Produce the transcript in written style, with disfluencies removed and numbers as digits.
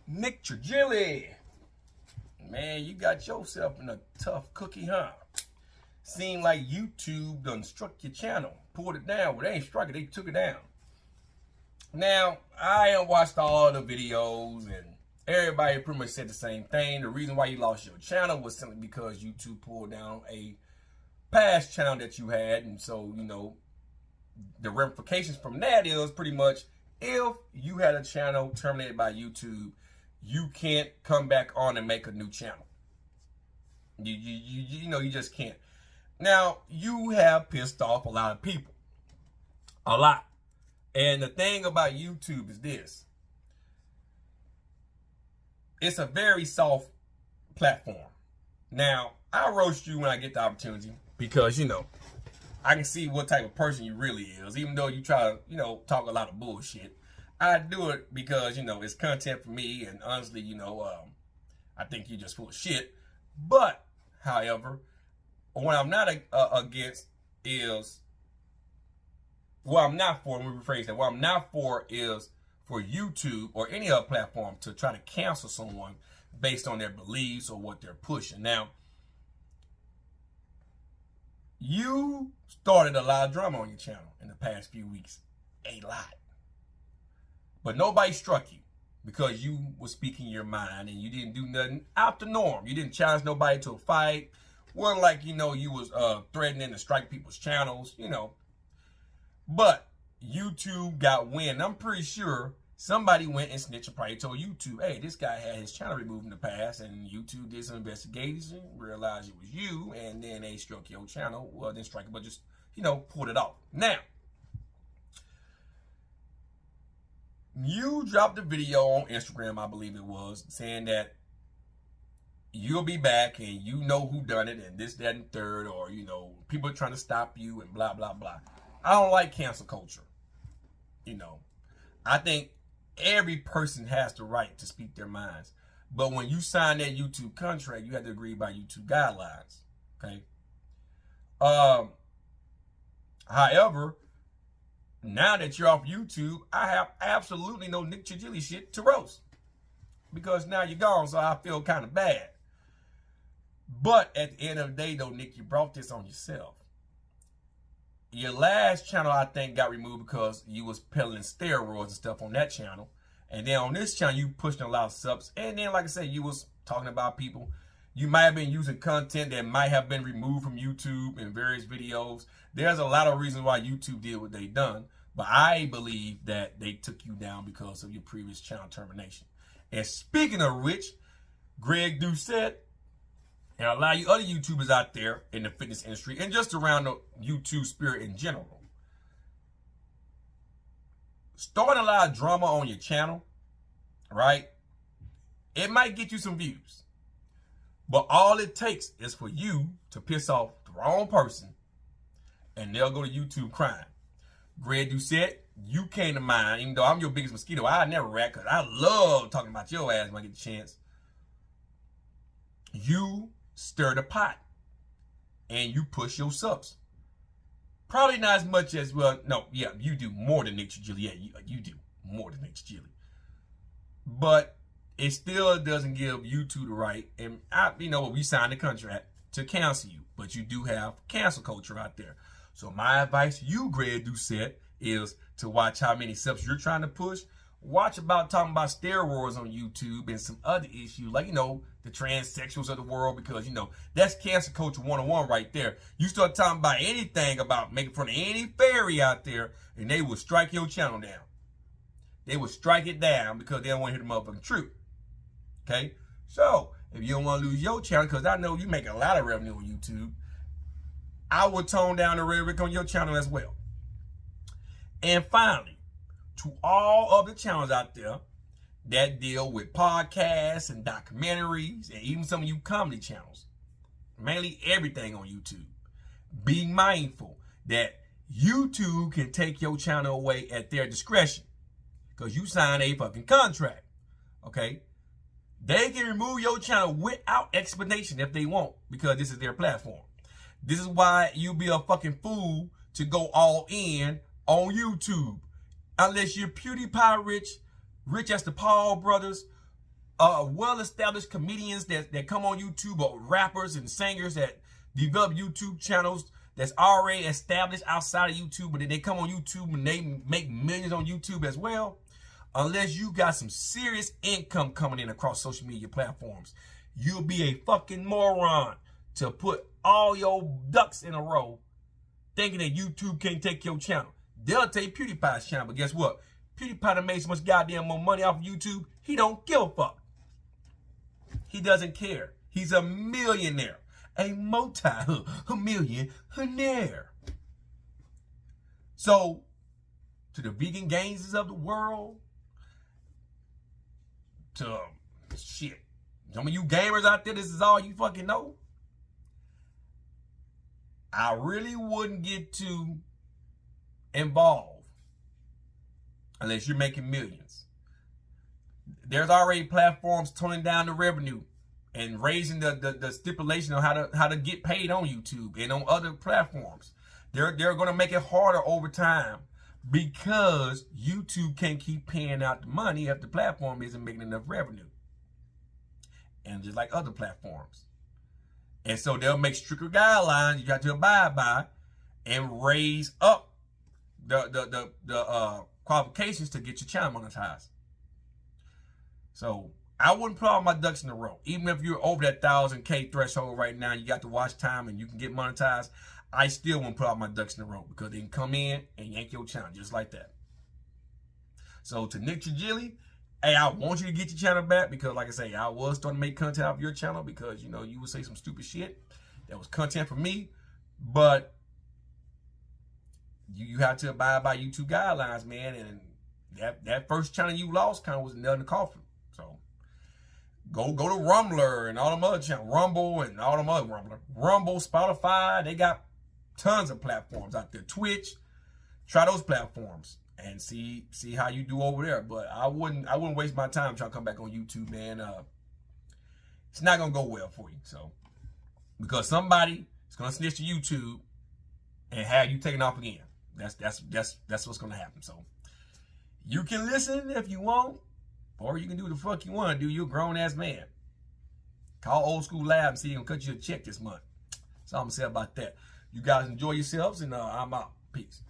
Nick Trigili. Man, you got yourself in a tough cookie, huh? Seemed like YouTube done struck your channel, pulled it down. Well, they ain't struck it, they took it down. Now, I watched all the videos and everybody pretty much said the same thing. The reason why you lost your channel was simply because YouTube pulled down a past channel that you had. And so, you know, the ramifications from that is pretty much if you had a channel terminated by YouTube, you can't come back on and make a new channel. You know, you just can't. Now, you have pissed off a lot of people. A lot. And the thing about YouTube is this. It's a very soft platform. Now, I roast you when I get the opportunity because, you know, I can see what type of person you really is. Even though you try to, you know, talk a lot of bullshit. I do it because, you know, it's content for me. And honestly, you know, I think you're just full of shit. But, however, what I'm not against is, what I'm not for, let me rephrase that. What I'm not for is for YouTube or any other platform to try to cancel someone based on their beliefs or what they're pushing. Now, you started a lot of drama on your channel in the past few weeks. A lot. But nobody struck you because you were speaking your mind and you didn't do nothing out the norm. You didn't challenge nobody to a fight. Wasn't like, you know, you was threatening to strike people's channels, you know. But YouTube got wind. I'm pretty sure somebody went and snitched and probably told YouTube, hey, this guy had his channel removed in the past, and YouTube did some investigation, realized it was you, and then they struck your channel. Well, didn't strike it, but just, you know, pulled it off. Now, you dropped a video on Instagram, I believe it was, saying that you'll be back and you know who done it and this, that, and third, or, you know, people are trying to stop you and blah, blah, blah. I don't like cancel culture. You know, I think every person has the right to speak their minds. But when you sign that YouTube contract, you have to agree by YouTube guidelines. Okay. However, now that you're off YouTube, I have absolutely no Nick Trigili shit to roast. Because now you're gone, so I feel kind of bad. But at the end of the day, though, Nick, you brought this on yourself. Your last channel, I think, got removed because you was peddling steroids and stuff on that channel. And then on this channel, you pushing a lot of subs. And then, like I said, you was talking about people. You might have been using content that might have been removed from YouTube in various videos. There's a lot of reasons why YouTube did what they done. But I believe that they took you down because of your previous channel termination. And speaking of which, Greg Doucette, and a lot of you other YouTubers out there in the fitness industry and just around the YouTube spirit in general, starting a lot of drama on your channel, right? It might get you some views. But all it takes is for you to piss off the wrong person and they'll go to YouTube crying. Greg Doucette, you came to mind, even though I'm your biggest mosquito. I never rat because I love talking about your ass when I get the chance. You stir the pot and you push your subs. Probably not as much as, well, no, yeah, you do more than Nick Trigili. Yeah, you do more than Nick Trigili. But it still doesn't give YouTube the right, and you know, we signed a contract to cancel you, but you do have cancel culture out there. So my advice to you, Greg Doucette, is to watch how many subs you're trying to push. Watch about talking about steroids on YouTube and some other issues, like, you know, the transsexuals of the world, because, you know, that's cancel culture 101 right there. You start talking about anything about making fun of any fairy out there, and they will strike your channel down. They will strike it down because they don't want to hear the motherfucking truth. Okay? So, if you don't want to lose your channel, because I know you make a lot of revenue on YouTube, I will tone down the rhetoric on your channel as well. And finally, to all of the channels out there that deal with podcasts and documentaries and even some of you comedy channels, mainly everything on YouTube, be mindful that YouTube can take your channel away at their discretion because you signed a fucking contract, okay? They can remove your channel without explanation if they want because this is their platform. This is why you be a fucking fool to go all in on YouTube. Unless you're PewDiePie rich as the Paul brothers, well-established comedians that come on YouTube, or rappers and singers that develop YouTube channels that's already established outside of YouTube, but then they come on YouTube and they make millions on YouTube as well. Unless you got some serious income coming in across social media platforms, you'll be a fucking moron to put all your ducks in a row thinking that YouTube can't take your channel. They'll take PewDiePie's channel, but guess what? PewDiePie done made so much goddamn more money off of YouTube, he don't give a fuck. He doesn't care. He's a millionaire. A millionaire. So, to the vegan gangsters of the world, to shit, some of you gamers out there, this is all you fucking know. I really wouldn't get too involved unless you're making millions. There's already platforms toning down the revenue and raising the stipulation on how to get paid on YouTube and on other platforms. They're going to make it harder over time because YouTube can't keep paying out the money if the platform isn't making enough revenue. And just like other platforms. And so they'll make stricter guidelines you got to abide by and raise up the qualifications to get your channel monetized. So I wouldn't put all my ducks in a row. Even if you're over that 1,000K threshold right now, you got the watch time and you can get monetized, I still wouldn't put all my ducks in a row because they can come in and yank your channel just like that. So to Nick Trigili, hey, I want you to get your channel back because, like I say, I was starting to make content off your channel because, you know, you would say some stupid shit. That was content for me. But you have to abide by YouTube guidelines, man. And that first channel you lost kind of was a nail in the coffin. So go to Rumbler and all them other channels. Rumble and all them other Rumble, Spotify. They got tons of platforms out there. Twitch. Try those platforms and see how you do over there. But I wouldn't waste my time trying to come back on YouTube, man. It's not gonna go well for you. So because somebody is gonna snitch to YouTube and have you taken off again. That's what's gonna happen. So you can listen if you want, or you can do the fuck you want to do. You're a grown ass man. Call Old School Lab and see if they can cut you a check this month. That's all I'm gonna say about that. You guys enjoy yourselves, and I'm out. Peace.